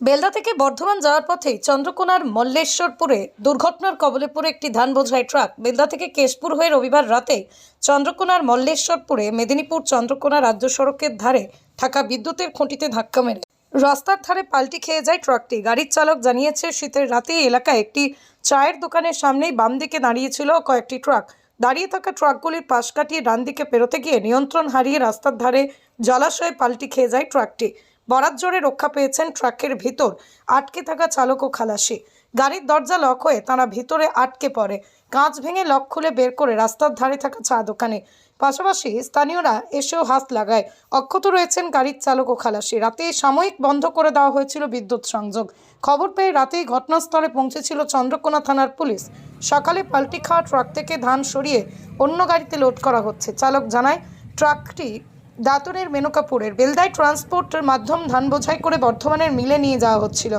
বেলদা থেকে বর্ধমান যাওয়ার পথে চন্দ্রকোনার মল্লেশ্বরপুরে দুর্ঘটনার কবলে পড়ে একটি ধান বোঝাই ট্রাক বেলদা থেকে কেশপুর হয়ে রবিবার রাতে চন্দ্রকোনার মল্লেশ্বরপুরে মেদিনীপুর চন্দ্রকোনা রাজ্য সড়কের ধারে থাকা বিদ্যুতের খুঁটিতে ধাক্কা মেরে রাস্তার ধারে পাল্টি খেয়ে যায় ট্রাকটি। গাড়ির চালক জানিয়েছে, শীতের রাতে এলাকায় একটি চায়ের দোকানের সামনেই বাম দিকে দাঁড়িয়েছিল কয়েকটি ট্রাক। দাঁড়িয়ে থাকা ট্রাকগুলির পাশ কাটিয়ে ডান দিকে পেরোতে গিয়ে নিয়ন্ত্রণ হারিয়ে রাস্তার ধারে জলাশয়ে পাল্টি খেয়ে যায় ট্রাকটি। বরাত জোরে রক্ষা পেয়েছেন ট্রাকের ভিতর আটকে থাকা চালক ও খালাসি। গাড়ির দরজা লক হয়ে তারা ভিতরে আটকে পড়ে। কাঁচ ভেঙে লক খুলে বের করে রাস্তার ধারে থাকা চা দোকানে। পাশাপাশি স্থানীয়রা এসেও হাত লাগায়। অক্ষত রয়েছেন গাড়ির চালক ও খালাসি। রাতে সাময়িক বন্ধ করে দেওয়া হয়েছিল বিদ্যুৎ সংযোগ। খবর পেয়ে রাতেই ঘটনাস্থলে পৌঁছেছিল চন্দ্রকোনা থানার পুলিশ। সকালে পাল্টি খাওয়া ট্রাক থেকে ধান সরিয়ে অন্য গাড়িতে লোড করা হচ্ছে। চালক জানায়, ট্রাকটি দাঁতনের মেনকাপুরের বেলদায় ট্রান্সপোর্টের মাধ্যম ধান বোঝাই করে বর্ধমানের মিলে নিয়ে যাওয়া হচ্ছিল।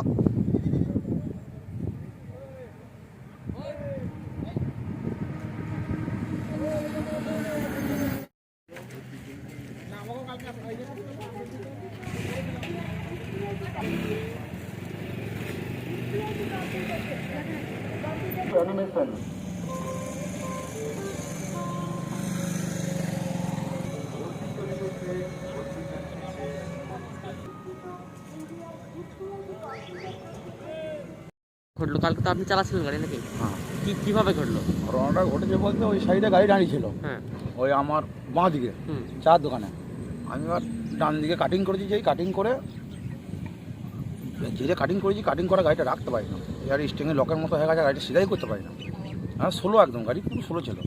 ঘটলো কালকে তো আপনি চালাচ্ছিলেন গাড়ি নাকি? হ্যাঁ, কিভাবে ঘটলো? ঘটনাটা ঘটেছে বলতে ওই সাইডে গাড়ি দাঁড়িয়ে ছিল, হ্যাঁ, ওই আমার বাঁ দিকে চার দোকানে। আমি এবার ডান দিকে কাটিং করেছি, যেই কাটিং করে যে কাটিং করেছি, কাটিং করা গাড়িটা রাখতে পারি না। এবার স্টিংয়ে লকের মতো হয়ে গেছে, গাড়িটা সিধাই করতে পারি না। হ্যাঁ, স্লো একদম, গাড়ি পুরো স্লো ছিল।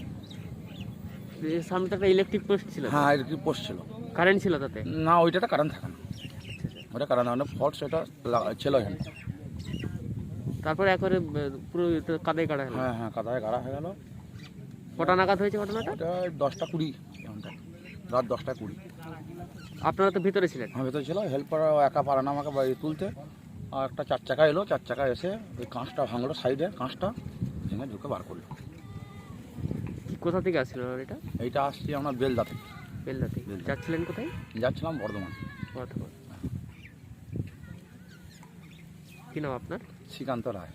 এর সামনে তো একটা ইলেকট্রিক পোস্ট ছিল। হ্যাঁ, ইলেকট্রিক পোস্ট ছিল। কারেন্ট ছিল তাতে? না, ওইটাতে কারেন্ট থাকে না, ওটা কারেন্ট থাকে না, ফল্ট সেটা ছিল এখানে। তারপরে একবারে পুরো কাদায় কাটা হলো। হ্যাঁ হ্যাঁ, কাদায় গাড়া হয়ে গেল। কটা নাগাদ হয়েছে ঘটনাটা? এটা 10টা 20 এমনটা, রাত 10টা 20। আপনারা তো ভিতরে ছিলেন? হ্যাঁ, ভেতরে ছিল। হেল্পার একা পারে না আমাকে বাড়ি তুলতে। আর একটা 4 চাকা এলো, 4 চাকা এসে ওই কাঁচটা ভাঙলো, সাইডে কাঁচটা ভেঙে ঢুকে বার করলো। কোথা থেকে আসছিল এটা? এইটা আসছি আমরা বেলদা থেকে। বেলদা থেকে যাচ্ছিলেন কোথায়? যাচ্ছিলাম বর্ধমান। বর্ধমান। কি নাম আপনার? শ্রীকান্ত রায়।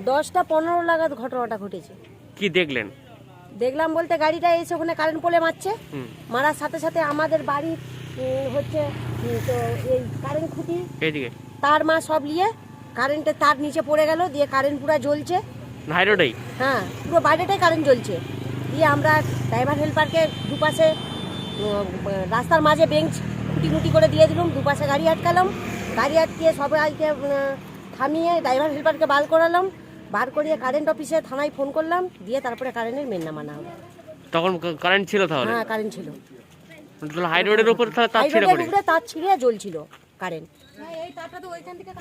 10টা 15 নাগাদ ঘটনাটা ঘটেছে। কি দেখলেন? দেখলাম বলতে গাড়িটা এসে ওখানে কারেন্ট পোলে মারছে। মারার সাথে সাথে আমাদের বাড়ি হচ্ছে তো এই কারেন্ট খুঁটি এইদিকে তার মা সব নিয়ে কারেন্টের তার নিচে পড়ে গেল, দিয়ে কারেন্ট পুরো জ্বলছে। হাই রোডেই? হ্যাঁ, পুরো বাইরেটাই কারেন্ট জ্বলছে। দিয়ে আমরা ড্রাইভার হেল্পারকে দুপাশে রাস্তার মাঝে বেঞ্চ খুঁটি করে দিয়ে দিলাম, দুপাশে গাড়ি আটকালাম। গাড়ি আটকিয়ে সবাইকে থামিয়ে ড্রাইভার হেল্পারকে বার করালাম। বার করিয়ে কারেন্ট অফিসে থানায় ফোন করলাম, দিয়ে তারপরে কারেন্টের মেন নামানো হলো। তখন কারেন্ট ছিল তাহলে? হ্যাঁ, কারেন্ট ছিল। হাই রোডের উপর তার ছিঁড়ে পড়ে? তার ছিঁড়ে জ্বলছিল কারেন্ট।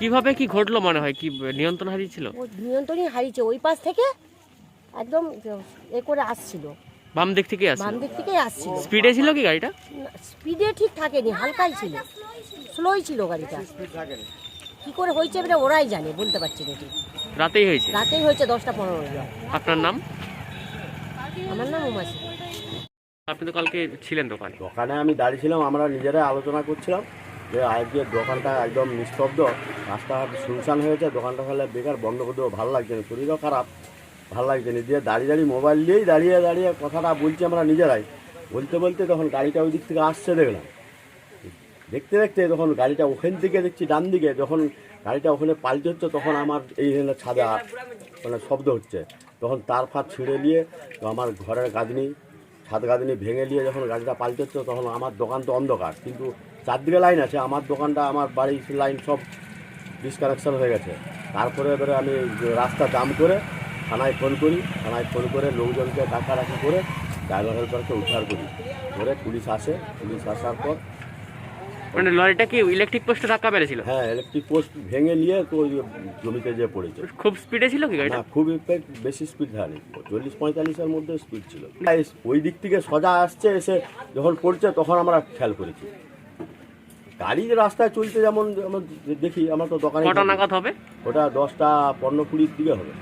কিভাবে কি ঘটলো মনে হয়? কি নিয়ন্ত্রণ হারিয়েছিল? নিয়ন্ত্রণই হারিয়েছে। ওই পাশ থেকে একদম এ করে আসছিল, বাম দিক থেকে আসছিল? বাম দিক থেকেই আসছিল। স্পিডে ছিল কি গাড়িটা? স্পিডে ঠিক থাকেনি, হালকাই ছিল, স্লোই ছিল গাড়িটা। কি করে হয়েছে এবারে ওরাই জানে, বলতে পারছি না ঠিক। রাতেই হয়েছে? রাতেই হয়েছে 10টা 15 নাগাদ। আপনার নাম? আমার নাম উমাশি। আপনি তো কালকে ছিলেন দোকানে? দোকানে আমি দাঁড়িয়েছিলাম, আমরা নিজেরাই আলোচনা করছিলাম যে আজকে দোকানটা একদম নিস্তব্ধ, রাস্তাঘাট শুনশান হয়েছে, দোকানটা তাহলে বেকার বন্ধ করে দেবো, ভালো লাগছে না, শরীরও খারাপ, ভালো লাগছে না। দিয়ে দাঁড়িয়ে মোবাইল দিয়েই দাঁড়িয়ে কথাটা বলছি আমরা নিজেরাই। বলতে তখন গাড়িটা ওই দিক থেকে আসছে দেখলাম। দেখতে তখন গাড়িটা ওখান থেকে দেখছি ডান দিকে, যখন গাড়িটা ওখানে পাল্টে হচ্ছে তখন আমার এই ছাদে মানে শব্দ হচ্ছে। তখন তার ফাঁক ছিঁড়ে নিয়ে আমার ঘরের গাঁদনি, ছাদ গাঁদনি ভেঙে নিয়ে যখন গাড়িটা পাল্টে হচ্ছে তখন আমার দোকান তো অন্ধকার, কিন্তু চারদিকে লাইন আছে, আমার দোকানটা আমার বাড়ির লাইন সব ডিসকানেকশন হয়ে গেছে। তারপরে এবারে আমি রাস্তা জাম করে থানায় ফোন করি, থানায় ফোন করে লোকজনকে ডাকাডাকি করে ড্রাইভার হেল্পারকে উদ্ধার করি, করে পুলিশ আসে। পুলিশ আসার পর মানে লরিটা কি ইলেকট্রিক পোস্টে ধাক্কা মেরেছিল? হ্যাঁ, ইলেকট্রিক পোস্ট ভেঙে নিয়ে তো ওই জমিতে যে পড়েছে। খুব স্পিডে ছিল কি গাড়িটা? না, খুব বেশি স্পিড হয়নি, 40-45-এর মধ্যে স্পিড ছিল। ওই দিক থেকে সোজা আসছে, এসে যখন পড়ছে তখন আমরা খেয়াল করেছি। গাড়ি রাস্তায় চলতে যেমন দেখি, আমরা তো দোকানে। কটা নাগাদ হবে ওটা 10টা 15-20 দিকে হবে।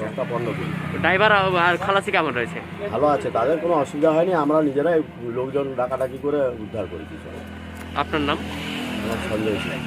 10টা 15-20। ড্রাইভার আর খালাসি কেমন রয়েছে? ভালো আছে, তাদের কোনো অসুবিধা হয়নি। আমরা নিজেরাই লোকজন ডাকাডাকি করে উদ্ধার করেছি। আপনার নাম? আমার সঞ্জয় সিং।